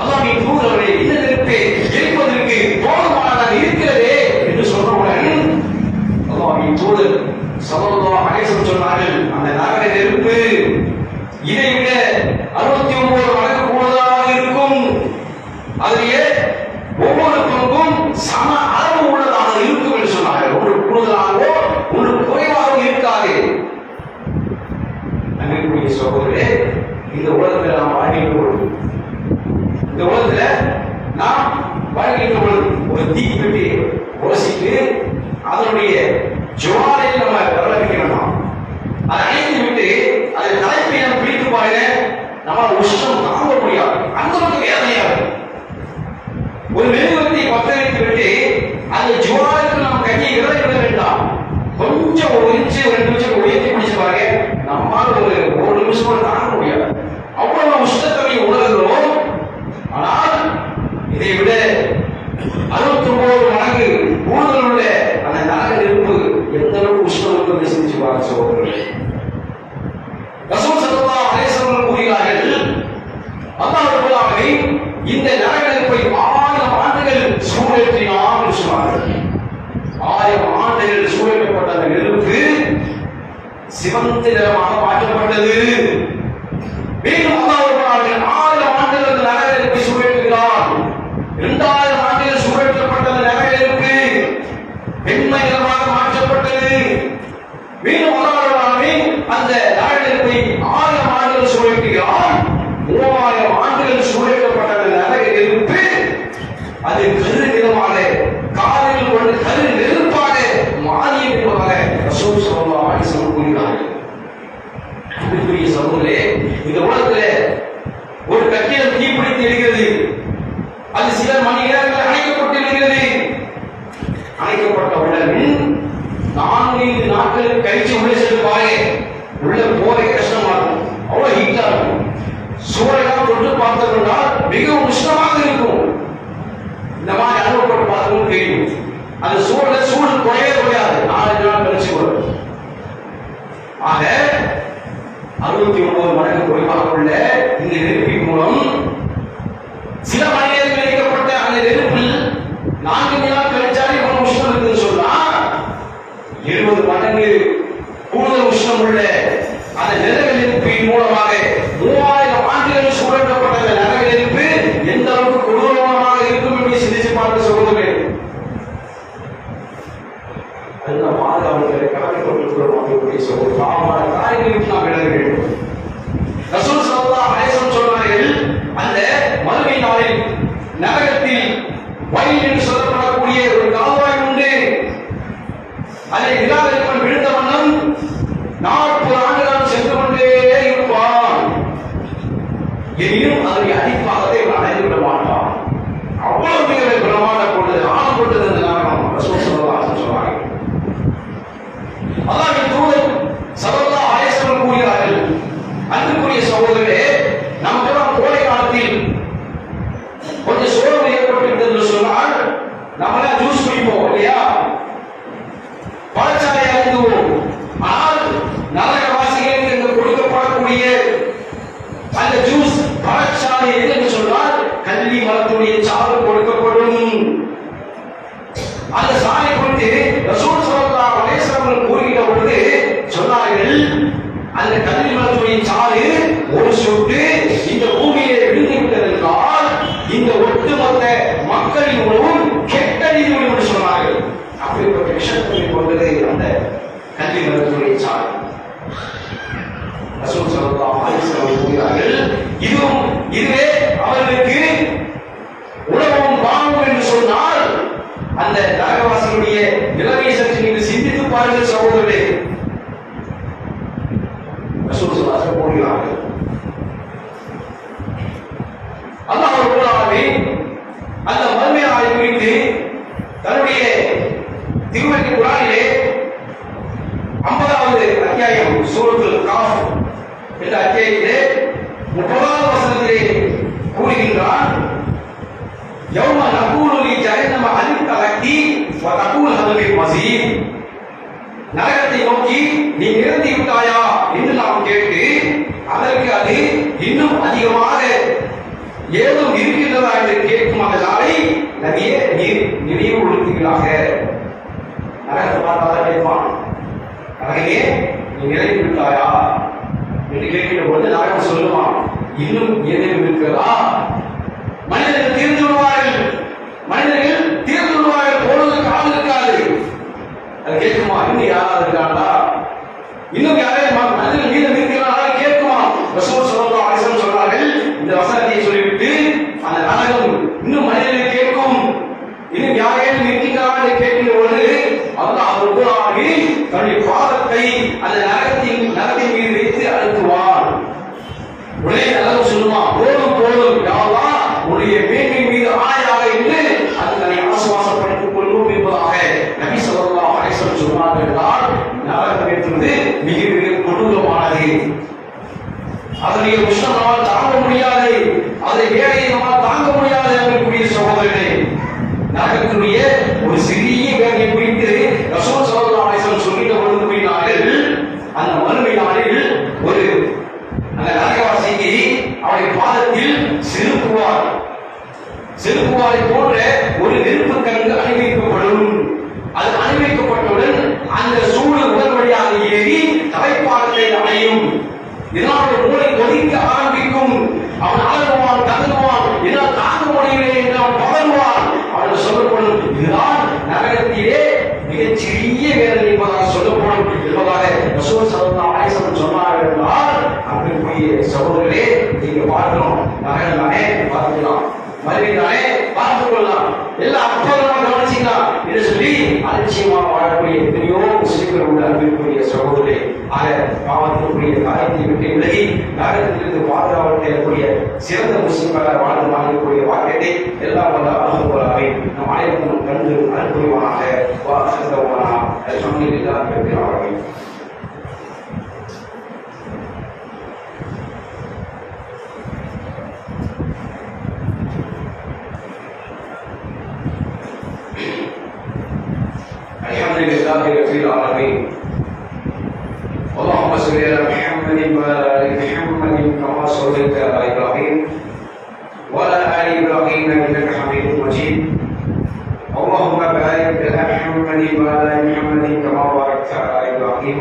அல்லாஹ்வின் தூதரே, இந்த நெருப்பை எரிப்பதற்கு போதுமானதாக இருக்கிறதே என்று சொன்னவுடன் அல்லாஹ்வின் தூதர் ஸல்லல்லாஹு அலைஹி வஸல்லம் சொன்னார்கள், அந்த நரக நெருப்பு இதை விட 69 மடங்கு கூடுதலாக இருக்கும், அதிலே ஒவ்வொரு பங்கும் சம அளவு உள்ளதாக இருக்கும் என்று அதனுடைய ஜுவாலை நம்ம வரவேற்க வேண்டாம். அதை அணைத்து விட்டு அதை தலைப்பை நம்ம பிடித்து பாருங்க, நம்மளால உஷ்ணம் தாங்க முடியாது, அந்த அளவுக்கு வேதனையா இருக்கும். ஒரு மெழுகுவர்த்தி பற்ற வைத்து விட்டு அந்த ஜுவாலைக்கு நம்ம கையை விட வேண்டாம், கொஞ்சம் ஒரு இன்ச்சு 2 நிமிஷம் உயர்த்தி பிடிச்சு பாருங்க, நம்மால ஒரு நிமிஷம் கூட தாங்க முடியாது, அவ்வளவு உஷ்ணத்தன்மை உணர்கிறோம். ஆனால் இதை விட 69 மடங்கு கூடுதல் உள்ள அந்த நரக நெருப்பு எந்த அளவுக்கு உஷ்ணம் இருப்பதை சிந்திச்சு பார்க்க சகோதரர்களே. ரசூல் ஸல்லல்லாஹு அலைஹி வஸல்லம் கூறுகிறார்கள், அல்லாஹ் ரப்பல் ஆலமீன் இந்த நரக நெருப்பை 1000 ஆண்டுகள் சூழேற்றினார் என்று சொன்னார்கள். 1000 ஆண்டுகள் சூழேற்றப்பட்ட அந்த நெருப்பு சிவந்த நிறமாக மாற்றப்பட்டது. மீண்டும் அல்லாஹ் ரப்பல் ஆலமீன் 1000 ஆண்டுகள் அந்த நரக நெருப்பை சூழேற்றுகிறார். 2000 ஆண்டுகள் சூழேற்றப்பட்ட அந்த நரக நெருப்பு வெண்மை நிறமாக மாற்றப்பட்டது. மீண்டும் அல்லாஹ் ரப்பல் ஆலமீன் அந்த நரக நெருப்பை 1000 ஆண்டுகள் சூழேற்றுகிறார். 3000 ஆண்டுகள் சூழேற்றப்பட்ட அந்த நரக நெருப்பு அது கரு நிறமாக காலில் கொண்டு கரு நெருப்பாக மாறியது என்பதாக ரசூல் ஸல்லல்லாஹு அலைஹி வஸல்லம் கூறுகிறார்கள். அன்புக்குரிய சகோதரர்களே, இந்த உலகத்திலே ஒரு கட்டிடம் தீப்பிடித்து எரிகிறது, அது சில மணி நேரங்கள் அணைக்கப்பட்டு இருக்கிறது. அணைக்கப்பட்டவுடன் 4-5 நாட்களுக்கு கழிச்சு உள்ளே சென்று பாருங்க, உள்ள போறே கஷ்டமா இருக்கும், அவ்வளவு ஹீட்டா இருக்கும். சூழலாம் தொட்டு பார்த்தோம்னா மிகவும் உஷ்ணமாக இருக்கும். இந்த மாதிரி அனுபவப்பட்டு பார்த்தோம்னு தெரியும். அந்த சூழல சூடு குறையவே குறையாது, 4 நாள் கழிச்சு வரும். ஆக 69 மடங்கு குறைவாக உள்ள இந்த நெருப்பின் மூலம் சில மணி நேரங்கள் வைக்கப்பட்ட அந்த நெருப்பில் 4 நாள் கழிச்சாலே இவ்வளவு உஷ்ணம் இருக்குன்னு சொன்னா 70 மடங்கு கூடுதல் உஷ்ணம் உள்ள அந்த நரக நெருப்பின் மூலமாக 3000 ஆண்டுகள் சூழப்பட்ட அந்த நரக நெருப்பு எந்த அளவுக்கு கொடூரமாக இருக்கும் என்று சிந்திச்சு பார்க்க சகோதரர்களே. அந்த பாதுகாவலர்களை கலந்து கொண்டிருக்கிறோம் சகோதரர், பாவமான காரியங்களுக்கு நாம் விட வேண்டும். ரசூல் ஸல்லல்லாஹு அலைஹி வஸல்லம் சொன்னார்கள், அந்த மறுமை நாளில் நரகத்தில் வயல் என்று சொல்லப்படக்கூடிய ஒரு கால்வாய் உண்டு. அதை நிராகரிப்பவன் விழுந்த வண்ணம் 40 ஆண்டுகள் சென்று கொண்டே இருப்பான். எனினும் அதனை அடிப்பாகத்தை அடைந்து விட மாட்டான். அவ்வளவு மிக பிரமாண்ட கொண்டது, ஆணம் கொண்டது அந்த நரகம். ரசூல் ஸல்லல்லாஹு அலைஹி வஸல்லம் சொன்னார்கள். அல்லாஹ்வின் தூதர் ஸல்லல்லாஹு அலைஹி வஸல்லம் கூறுகிறார்கள், அன்புக்குரிய சகோதரர்களே, நமக்கெல்லாம் கோடை காலத்தில் கொஞ்சம் சோர்வு ஏற்பட்டு என்று சொன்னால் நம்மளாம் ஜூஸ் குடிப்போம் இல்லையா, பழச்சாலை அருந்துவோம். ஆனால் நரகவாசிகளுக்கு என்று கொடுக்கப்படக்கூடிய அந்த ஜூஸ் பழச்சாலை என்று சொன்னால் கல்வி மரத்துடைய சாறு கொடுக்கப்படும். அந்த சாலை குறித்து ரசூல் ஸல்லல்லாஹு அலைஹி வஸல்லம் கூறுகிற பொழுது சொன்னார்கள், அந்த கல்வி மரத்துடைய சாறு ஒரு சொட்டு இந்த பூமியிலே விழுந்து விட்டது என்றால் இந்த ஒட்டுமொத்த மக்களின் உணவும் கெட்ட நீர் என்று சொன்னார்கள். அப்படிப்பட்ட விஷயத்தை கொண்டது அந்த கல்வி மரத்துடைய சாறு. ரசூல் ஸல்லல்லாஹு அலைஹி வஸல்லம் கூறுகிறார்கள், இதுவே அவர்களுக்கு உணவும் பாவம் என்று சொன்னால் அந்த நரகவாசிகளுடைய நிலைமையை சற்று நீங்கள் சிந்தித்து பாருங்கள் சகோதரர்களே. ரசூல் ஸல்லல்லாஹு அலைஹி வஸல்லம் கூறுகிறார்கள், அல்லாஹ் ரப்பல் ஆலமீன் அந்த மறுமை நாளை குறித்து தன்னுடைய திருமறை குர்ஆனிலே 50வது அத்தியாயம் சூரத்துல் காஃப் என்ற அத்தியாயத்திலே 30வது வசனத்திலே கூறுகின்றான், யௌம நகூலு லி ஜஹன்னம ஹல் தலக்கி வ தகூல் ஹல் மஸீத். நரகத்தை நோக்கி நீ நிறுத்தி விட்டாயா என்று நாம் கேட்டு அதற்கு அது இன்னும் அதிகமாக ஏதும் இருக்கின்றதா என்று கேட்கும் அந்த நாளை நபியே நீர் நினைவு உறுத்துகிறாக. நரகத்தை பார்த்தாதான் கேட்பான், நரகமே நீ நிறைவு விட்டாயா என்று கேட்கிற பொழுது நரகம் சொல்லுவான், இன்னும் ஏதேனும் இருக்கிறதா? மனிதர்கள் தீர்ந்து விடுவார்கள், போனது காலம் இருக்காது. அது கேட்குமா, இன்னும் யாராவது இருக்காங்களா, இன்னும் யாரையும் மனிதர்கள் மீதம் இருக்கிறாரா கேட்குமா? ரசூல் ஸல்லல்லாஹு அலைஹி வஸல்லம் சொன்னார்கள், இந்த வசனத்தை சொல்லிவிட்டு அந்த நரகம் இன்னும் மனிதர்கள் கேட்கும், இன்னும் யாரையும் இருக்கிறாரா என்று கேட்கிற பொழுது அல்லாஹ் ரப்பலாகி தன்னுடைய பாதத்தை அந்த நரகத்தின் மீது வைத்து அழுத்துவான். உடனே அல்லாஹ் சொல்லுவான், போதும் போதும் யா அல்லாஹ், உன்னுடைய மேன்மை மீது ஆணையாக என்று அது தன்னை ஆசுவாசப்படுத்திக் கொள்ளும் என்பதாக நபி ஸல்லல்லாஹு அலைஹி வஸல்லம் சொன்னார்கள். நரகம் என்பது மிக மிக கொடூரமானது. அதனுடைய உஷ்ணம் நம்மால் தாங்க முடியாது, அதை வேலையை நம்மால் தாங்க முடியாது என்பதற்குரிய சகோதரர்களே, நரகத்தினுடைய ஒரு சிறிய வேலையை குறித்து ரசூல் ஸல்லல்லாஹு அலைஹி வஸல்லம் சொல்லிட்டு வருகிறார்கள். அந்த மறுமை நாளில் ஒரு அந்த நரகவாசிக்கு அவருடைய பாதத்தில் செருப்புவாரை போன்ற ஒரு நெருப்பு கங்கு அணிவிக்கப்படும். அது அணிவிக்கப்பட்டவுடன் அந்த சூடு உடல் வழியாக ஏறி தலைப்பாகத்தை அடையும். இதனால் மூளை கொதிக்க ஆரம்பிக்கும். அவன் அலறுவான், கதறுவான், இதனால் தாங்க முடியவில்லை என்று அவன் பதறுவான். அவன் சொல்லப்படும், இதுதான் நரகத்திலே மிகச்சிறிய வேதனை என்பதாக சொல்லப்படும் என்பதாக ரசூல் ஸல்லல்லாஹு அலைஹி வஸல்லம் சொன்னார்கள் என்றால், அன்பிற்குரிய சகோதரர்களே, நீங்க பார்க்கணும், நரகம் தானே பார்த்துக்கலாம், மறுமைதானே பார்த்துக் கொள்ளலாம், எல்லாம் அற்புதமாக கவனிச்சிக்கலாம் என்று சொல்லி அலட்சியமாக வாழக்கூடிய எத்தனையோ முஸ்லிம்கள் உள்ள அன்பிற்குரிய சகோதரர்களே, ஆக பாவத்திற்குரிய காரியத்தை விட்டு விலகி நரகத்திலிருந்து பாதுகாவல் தேடக்கூடிய சிறந்த முஸ்லிம்களாக வாழ்ந்து வாழக்கூடிய வாக்கியத்தை எல்லாம் வல்ல அல்லாஹ் போலவே நம் அனைவரும் கண்டு அனுப்புவானாக. الحمد لله رب العالمين. اللهم صل على محمد وعلى ال محمد كما صليت على ابراهيم وعلى ال ابراهيم انك حميد مجيد. اللهم بارك على محمد وعلى ال محمد كما باركت على ابراهيم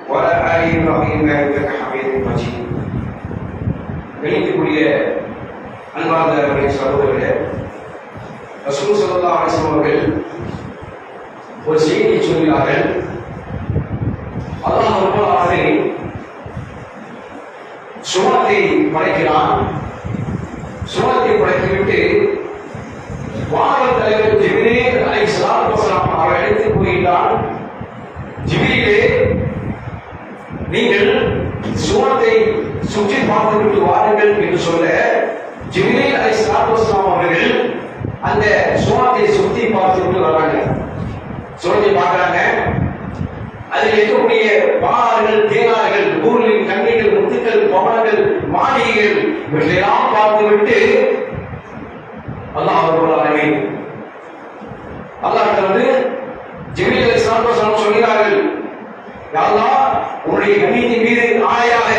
وعلى ال ابراهيم انك حميد مجيد. கணிக்கக்கூடிய அன்பார்ந்த சகோதரர்களே, ரசூல் ஸல்லல்லாஹு அலைஹி வஸல்லம் அவர்கள் ஒரு செய்தியை சொல்கிறார்கள். அல்லாஹ் ரப்பல் ஆலமீன் சுவனத்தை படைக்கிறான். சுவனத்தை படைத்துவிட்டு வானவர் தலைவர் ஜிப்ரீல் அலைஹிஸ்ஸலாத்து வஸலாம் அவரை அழைத்து கூறுகிறான், ஜிப்ரீலே, நீங்கள் சுவனத்தை சுற்றி பார்த்துவிட்டு வாருங்கள் என்று சொல்ல, ஜிப்ரீல் அலைஹிஸ்ஸலாத்து வஸலாம் அவர்கள் அந்த சுவனத்தை சுற்றி பார்த்துவிட்டு வராங்க. சுவனத்தை பார்க்கிறாங்க. அதில் இருக்கக்கூடிய பாலார்கள், தேனார்கள், ஊர்களின் கண்ணிகள், முத்துக்கள், பவனங்கள், மாளிகைகள் இவற்றையெல்லாம் பார்த்துவிட்டு அல்லாஹ் ரப்பல் ஆலமீன் அல்லாஹ்விடம் ஜிப்ரீல் அலைஹிஸ்ஸலாத்து வஸலாம் சொல்கிறார்கள், யா அல்லாஹ், உன்னுடைய கண்ணியத்தின் மீது ஆணையாக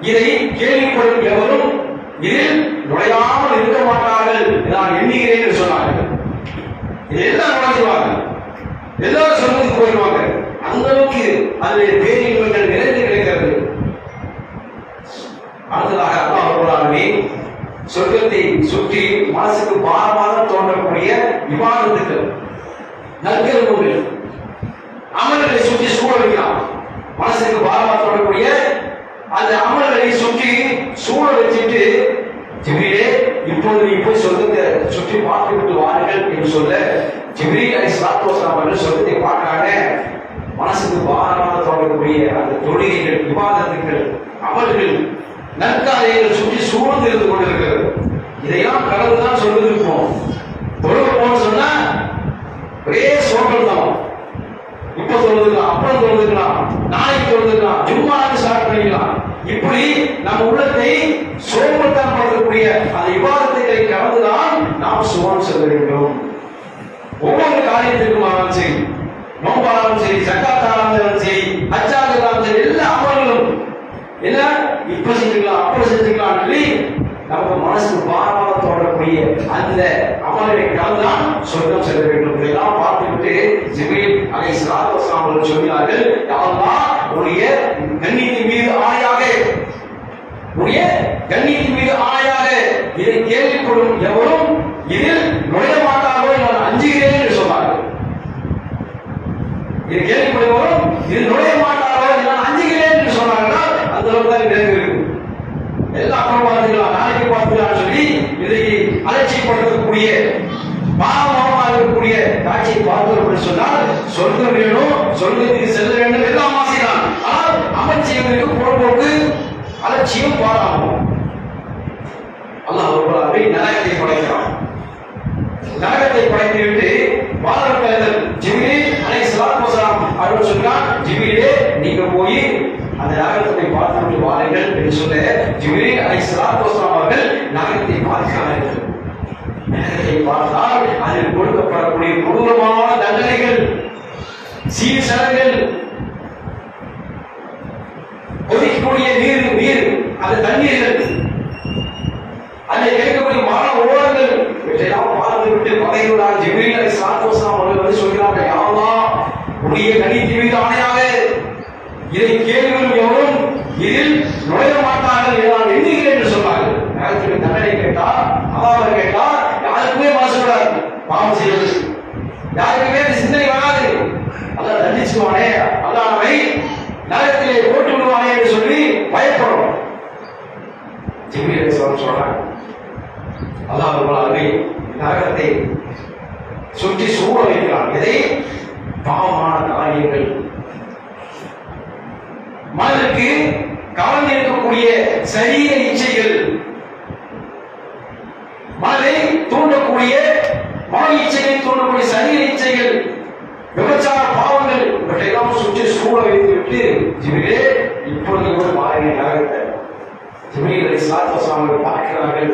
இதை கேள்விப்படும் எவரும் இதில் நுழையாமல் இருக்க மாட்டார்கள் நான் எண்ணுகிறேன் என்று சொன்னார்கள். இதெல்லாம் நுழைஞ்சுவாங்க, எல்லாரும் சொன்னதுக்கு போயிடுவாங்க. அந்த அளவுக்கு அதில் பேரின்பங்கள் நிறைந்து கிடைக்கிறது. அடுத்ததாக அல்லாஹ் ரப்பல் ஆலமீன் சொர்க்கத்தை சுற்றி மனசுக்கு பாரமாக தோன்றக்கூடிய இபாதத்துக்கள், நற்கர்மங்கள், அமல்களை சுற்றி சூழ வைக்கலாம். மனசுக்கு பாரமாக தோன்றக்கூடிய அந்த அமல்களை சுற்றி சூழ வச்சுட்டு, ஜிப்ரீலே, இப்போது நீ போய் சொர்க்கத்தை சுற்றி பார்த்து விட்டு வாருங்கள் என்று சொல்ல, ஜிப்ரீல் அலைஹிஸ்ஸலாத்து வஸலாம் அவர்கள் சொர்க்கத்தை பார்க்கிறாங்க. மனசுக்கு பாரமாக தோன்றக்கூடிய அந்த தொழுகைகள், இபாதத்துக்கள், அமல்கள், நற்காரியங்கள் சுற்றி சூழ்ந்து இருந்து கொண்டிருக்கிறது. இதையெல்லாம் கடவுள்தான் சொல்லிருக்கோம். தொழுக போன்னு சொன்னா ஒரே சோழல் தான். இப்ப தொழுதுக்கலாம், அப்புறம் தொழுதுக்கலாம், நாளைக்கு தொழுதுக்கலாம், ஜும்மாவுக்கு ஸ்டார்ட் பண்ணிக்கலாம். இப்படி நம்ம உள்ளத்தை சோம்பல்தான் படுத்தக்கூடிய அந்த இபாதத்துகளை கடந்துதான் நாம் சுவனம் செல்ல வேண்டும். ஒவ்வொரு காரியத்திற்கும் சரி, நோம்பாலும் சரி, ஜக்காத்தாலும் சரி, ஹஜ்ஜாலும் சரி, எல்லா அமல்களும் என்ன இப்ப செஞ்சுக்கலாம், அப்புறம் செஞ்சுக்கலாம் சொல்லி நமக்கு மனசுக்கு பாரமாக தோன்றக்கூடிய அந்த அமல்களை கலந்துதான் சொர்க்கம் செல்ல வேண்டும். இதெல்லாம் பார்த்துவிட்டு ஜிப்ரீல் அலைஹிஸ்ஸலாத்து வஸலாம் அவர்கள் சொன்னார்கள், யா அல்லாஹ், உன்னுடைய கண்ணியத்தின் மீது ஆணையாக, உன்னுடைய கண்ணியத்தின் மீது ஆணையாக இதை கேள்விப்படும் எவரும் இதில் நுழைய மாட்டார்களோ நான் அஞ்சுகிறேன் என்று சொன்னார்கள். இதை கேள்விப்படுவரும் இதில் நுழைய மாட்டார்களோ நான் அஞ்சுகிறேன் என்று சொன்னார்கள். அந்த அளவுக்கு தான் நிறைவு இருக்கு. எல்லா அப்புறம் பார்த்துக்கலாம், நாளைக்கு பார்த்துக்கலாம் சொல்லி இதை அலட்சியப்படுத்தக்கூடிய பாவமாக இருக்கக்கூடிய காட்சியை பார்த்தோம் அப்படின்னு சொன்னால் சொர்க்கம் வேணும், சொர்க்கத்துக்கு செல்ல வேண்டும் எல்லாம் ஆசைதான். ஆனால் அமல் செய்வதற்கு புறம்போக்கு அலட்சியம் பாராமல் அல்லாஹ் ஒருவராகவே நரகத்தை படைக்கிறான். நரகத்தை படைத்துவிட்டு வாழப்பட்டவர் ஜிப்ரீல் அலைஹிஸ்ஸலாத்து வஸலாம் அவர்கள் சொன்னார், ஜிப்ரீலே நீங்க போய் அந்த நரகத்தை பார்த்துவிட்டு வாருங்கள் என்று சொல்ல ஜிப்ரீல் அலைஹிஸ்ஸலாத்து வஸலாம் அவர்கள் நரகத்தை பார்க்கிறார்கள். நரகத்தை பார்த்தால் அதில் கொடுக்கப்படக்கூடிய கொடூரமான தண்டனைகள், சீர்சனங்கள், கொதிக்கக்கூடிய நீர் அந்த தண்ணீர்கள், அதை கேட்கக்கூடிய மன ஓரங்கள் இவற்றையெல்லாம் பார்த்துவிட்டு பகைவராக ஜிப்ரீல் அலைஹிஸ்ஸலாத்து வஸலாம் அவர்கள் வந்து சொல்கிறார்கள், யா அல்லாஹ் உடைய கணித்து மீது ஆணையாக இதை கேள்விகளும் எவரும் இதில் நுழைய மாட்டார்கள் என்று நான் எண்ணுகிறேன் என்று சொன்னார்கள். நரகத்துடைய தண்டனை கேட்டால் அல்லாஹ்வை கேட்டால் யாருக்குமே மனசு விடாது, பாவம் செய்வது யாருக்குமே சிந்தனை வராது. அல்லாஹ் தண்டிச்சுவானே, அல்லாஹ் நம்மை நரகத்திலே போட்டு விடுவானே என்று சொல்லி பயப்படும். ஜிப்ரீல் அலைஹிஸ்ஸலாம் சொல்றாங்க, அல்லாஹ் ஒருவராகவே நரகத்தை சுற்றி சூழ வைக்கிறான். எதை? பாவமான காரியங்கள், மனதிற்கு கவர்ந்து இருக்கக்கூடிய சரீர இச்சைகள், மனதை தூண்டக்கூடிய மன இச்சைகளை தூண்டக்கூடிய சரீர இச்சைகள், விபச்சார பாவங்கள், இவற்றையெல்லாம் சுற்றி சூழ வைத்து விட்டு ஜிப்ரீலே இப்பொழுது இவர் பாருங்க நரகத்தை. ஜிப்ரீல் அலைஹிஸ்ஸலாத்து வஸலாம் அவர்கள் பார்க்கிறார்கள்,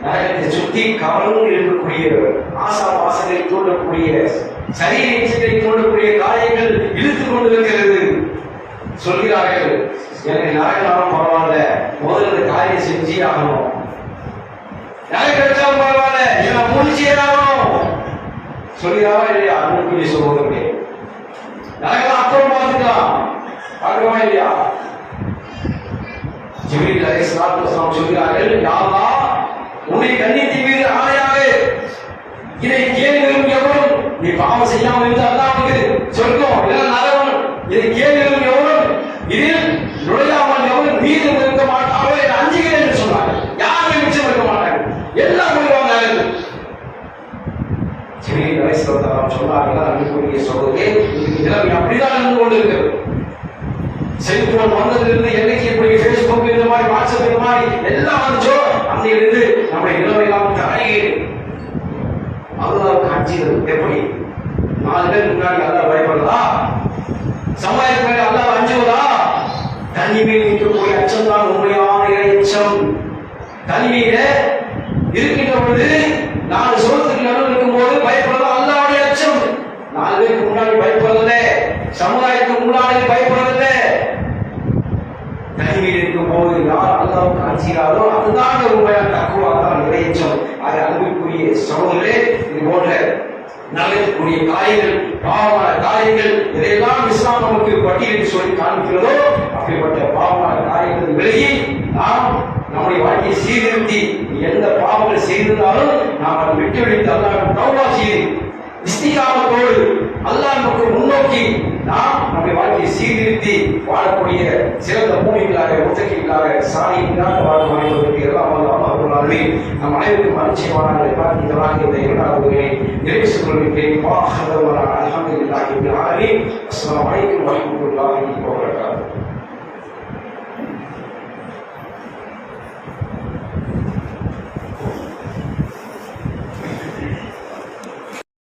நரகத்தை சுற்றி கவர்ந்து இருக்கக்கூடிய ஆசா பாசங்களை தூண்டக்கூடிய சரீர இச்சைகளை தூண்டக்கூடிய காரியங்கள் இழுத்துக் கொண்டிருக்கிறது. சொல்கிறார்கள், எனக்கு நரகனாலும் பரவாயில்ல, முதல்ல இந்த காரியம் செஞ்சே ஆகணும், நரகம் கிடைச்சாலும் பரவாயில்ல, என்ன முடிச்சே ஆகணும். சொல்கிறாரா இல்லையா? அன்புக்குரிய சகோதரர்களே, நரகம் அப்புறம் பார்த்துக்கலாம், பார்க்கணுமா இல்லையா? ஜிப்ரீல் அலைஹிஸ்ஸலாத்து வஸலாம் சொல்கிறார்கள், யா அல்லாஹ் உன்னை கண்ணியத்தின் மீது ஆணையாக இதை கேள்விகளும் எவரும் நீ பாவம் செய்யாமல் இருந்து அல்லாஹ்வுக்கு சொர்க்கம் இல்லைன்னா நரகம், இதை கேள்விகளும் எவரும் இதில் நுழையாமல் எவரும் மீது இருக்க மாட்டாரோ என்று அஞ்சுகிறேன் என்று சொன்னார்கள். யாருமே மிச்சம் இருக்க மாட்டாங்க, எல்லாம் போயிடுவாங்க. ஜிப்ரீல் அலைஹிஸ்ஸலாத்து வஸலாம் சொன்னார்கள், அன்புக்குரிய சகோதரர்களே, இந்த நிலைமை அப்படிதான் இருந்து கொண்டிருக்கிறது. செல்போன் வந்ததிலிருந்து என்னைக்கு இப்படி பேஸ்புக் இந்த மாதிரி வாட்ஸ்அப் இந்த மாதிரி எல்லாம் வந்துச்சோ அன்னையிலிருந்து நம்முடைய நிலைமையெல்லாம் தலையீடு. அல்லாஹ் காட்சிகள் எப்படி 4 பேர் முன்னாடி அல்லாஹ் பயப்படுறதா? சமுதாயத்துக்கு மேலே அல்லாஹ் அஞ்சுவதா? தனிமையில் இருக்கக்கூடிய அச்சம் தான் உண்மையான இறையச்சம். தனிமையில இருக்கின்ற பொழுது 4 சோதத்துக்கு நடுவில் இருக்கும் போது பயப்படுறதா அல்லாஹ்வுடைய அச்சம். 4 பேருக்கு முன்னாடி பயப்படுறதில்ல, சமுதாயத்துக்கு முன்னாடி பயப்படுறதில்ல. தனிமையில் இருக்கும் போது யார் அல்லாஹ் காட்சியாரோ அதுதான் உண்மையான தக்குவா, தான் இறையச்சம். அது அன்புக்குரிய சகோதரர்களே, இது போன்ற நரகத்துக்குரிய காரியங்கள், பாவமான காரியங்கள் இதையெல்லாம் இஸ்லாம் நமக்கு பட்டியலிட்டு சொல்லி காண்பிக்கிறதோ அப்படிப்பட்ட பாவமான காரியங்கள் விலகி நாம் நம்முடைய வாழ்க்கையை சீர்திருத்தி எந்த பாவங்கள் செய்திருந்தாலும் நாம் அதை விட்டு விட்டு அல்லாஹ் தௌபா செய்து இஸ்திகாமத்தோடு அல்லாஹ் நமக்கு முன்னோக்கி நாம் நம்முடைய வாழ்க்கையை சீர்திருத்தி வாழக்கூடிய சிறந்த மூமிகளாக, முத்தகீன்களாக, சாலிஹீன்களாக வாழ வாழ்வதற்கு எல்லாம் அல்லாஹ் நம் அனைவருக்கும் அனுச்சியமானவர்களை பார்த்து இந்த வாழ்க்கையை இரண்டாவது நிறைவு கொள்கிறேன். அஸ்ஸலாமு அலைக்கும் வரஹ்மத்துல்லாஹி வபரகாத்துஹு.